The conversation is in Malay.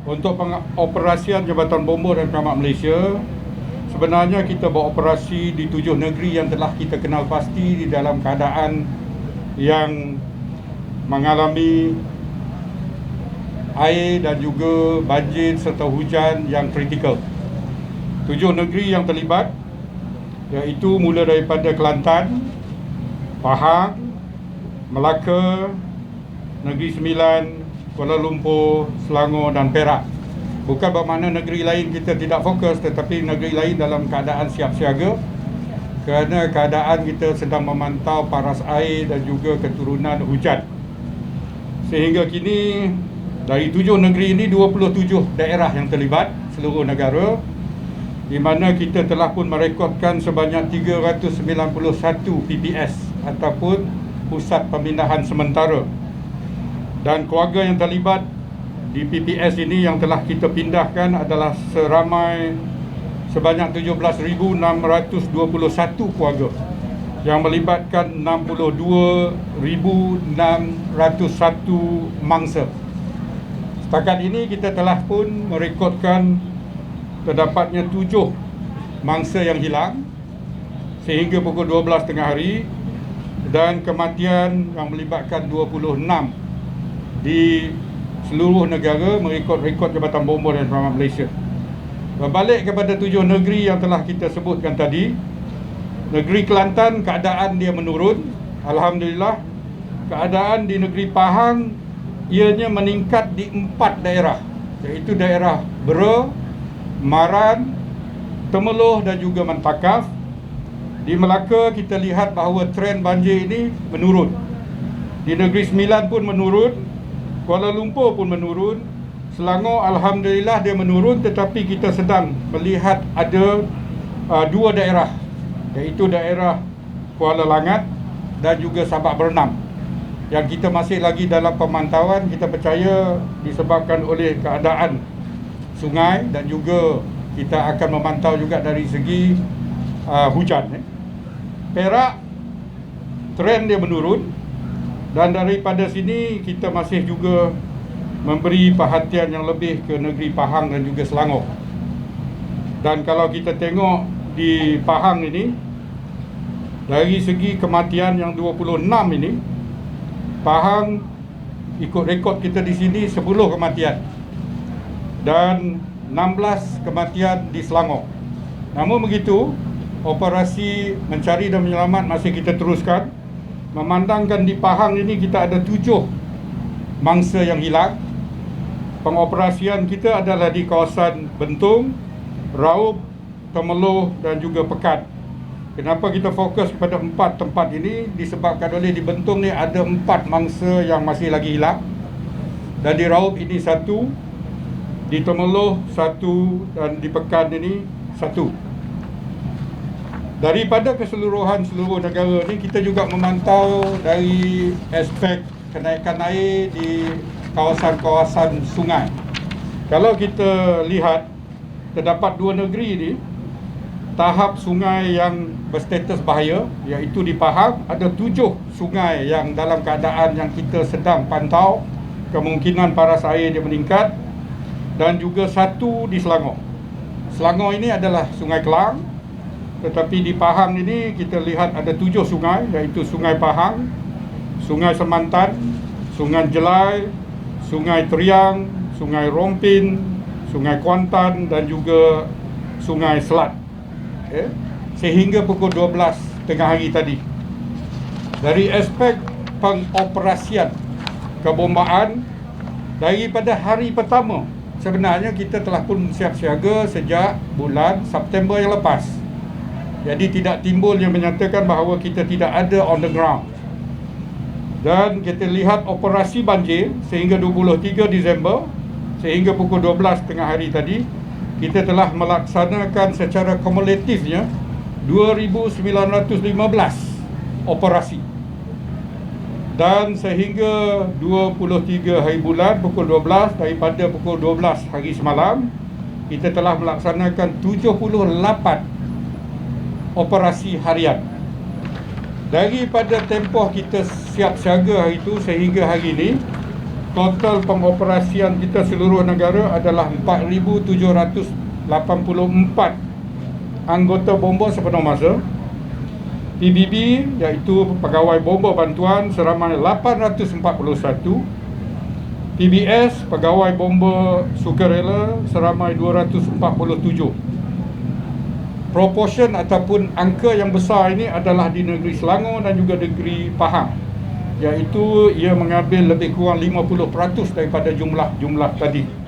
Untuk pengoperasian Jabatan Bomba dan Penyelamat Malaysia, sebenarnya kita beroperasi di 7 negeri yang telah kita kenal pasti di dalam keadaan yang mengalami air dan juga banjir serta hujan yang kritikal. 7 negeri yang terlibat iaitu mula daripada Kelantan, Pahang, Melaka, Negeri Sembilan, Kuala Lumpur, Selangor dan Perak. Bukan bermakna negeri lain kita tidak fokus, tetapi negeri lain dalam keadaan siap siaga kerana keadaan kita sedang memantau paras air dan juga keturunan hujan. Sehingga kini dari 7 negeri ini 27 daerah yang terlibat seluruh negara, di mana kita telah pun merekodkan sebanyak 391 PPS ataupun pusat pemindahan sementara. Dan keluarga yang terlibat di PPS ini yang telah kita pindahkan adalah sebanyak 17,621 keluarga yang melibatkan 62,601 mangsa. Setakat ini kita telah pun merekodkan terdapatnya 7 mangsa yang hilang sehingga pukul 12 tengah hari dan kematian yang melibatkan 26 di seluruh negara mengikut rekod Jabatan Bomba dan Penyelamat Malaysia. Berbalik kepada 7 negeri yang telah kita sebutkan tadi, negeri Kelantan keadaan dia menurun. Alhamdulillah, keadaan di negeri Pahang ianya meningkat di 4 daerah, iaitu daerah Bera, Maran, Temeloh dan juga Mentakaf. Di Melaka kita lihat bahawa trend banjir ini menurun. Di Negeri Sembilan pun menurun, Kuala Lumpur pun menurun, Selangor alhamdulillah dia menurun, tetapi kita sedang melihat ada 2 daerah, iaitu daerah Kuala Langat dan juga Sabak Bernam yang kita masih lagi dalam pemantauan. Kita percaya disebabkan oleh keadaan sungai dan juga kita akan memantau juga dari segi hujan. Perak trend dia menurun, dan daripada sini kita masih juga memberi perhatian yang lebih ke negeri Pahang dan juga Selangor. Dan kalau kita tengok di Pahang ini, dari segi kematian yang 26 ini, Pahang ikut rekod kita di sini 10 kematian dan 16 kematian di Selangor. Namun begitu, operasi mencari dan menyelamat masih kita teruskan. Memandangkan di Pahang ini kita ada 7 mangsa yang hilang. Pengoperasian kita adalah di kawasan Bentung, Raub, Temeloh dan juga Pekat. Kenapa kita fokus kepada 4 tempat ini? Disebabkan oleh di Bentung ni ada 4 mangsa yang masih lagi hilang. Dan di Raub ini 1, di Temeloh 1 dan di Pekat ini 1. Daripada keseluruhan seluruh negara ni, kita juga memantau dari aspek kenaikan air di kawasan-kawasan sungai. Kalau kita lihat, terdapat 2 negeri ini tahap sungai yang berstatus bahaya, iaitu di Pahang ada 7 sungai yang dalam keadaan yang kita sedang pantau kemungkinan paras air dia meningkat, dan juga 1 di Selangor. Selangor ini adalah Sungai Kelang. Tetapi di Pahang ini kita lihat ada 7 sungai, iaitu Sungai Pahang, Sungai Semantan, Sungai Jelai, Sungai Teriang, Sungai Rompin, Sungai Kuantan dan juga Sungai Selat. Sehingga pukul 12 tengah hari tadi. Dari aspek pengoperasian kebombaan, daripada hari pertama sebenarnya kita telah pun siap siaga sejak bulan September yang lepas. Jadi tidak timbul yang menyatakan bahawa kita tidak ada on the ground. Dan kita lihat operasi banjir sehingga 23 Disember, sehingga pukul 12 tengah hari tadi, kita telah melaksanakan secara kumulatifnya 2,915 operasi. Dan sehingga 23 hari bulan pukul 12, daripada pukul 12 hari semalam, kita telah melaksanakan 78 operasi harian. Daripada tempoh kita siap siaga hari itu sehingga hari ini, total pengoperasian kita seluruh negara adalah 4,784 anggota bomba sepenuh masa. PBB iaitu pegawai bomba bantuan seramai 841. PBS pegawai bomba sukarela seramai 247. Proportion ataupun angka yang besar ini adalah di negeri Selangor dan juga negeri Pahang, iaitu ia mengambil lebih kurang 50% daripada jumlah tadi.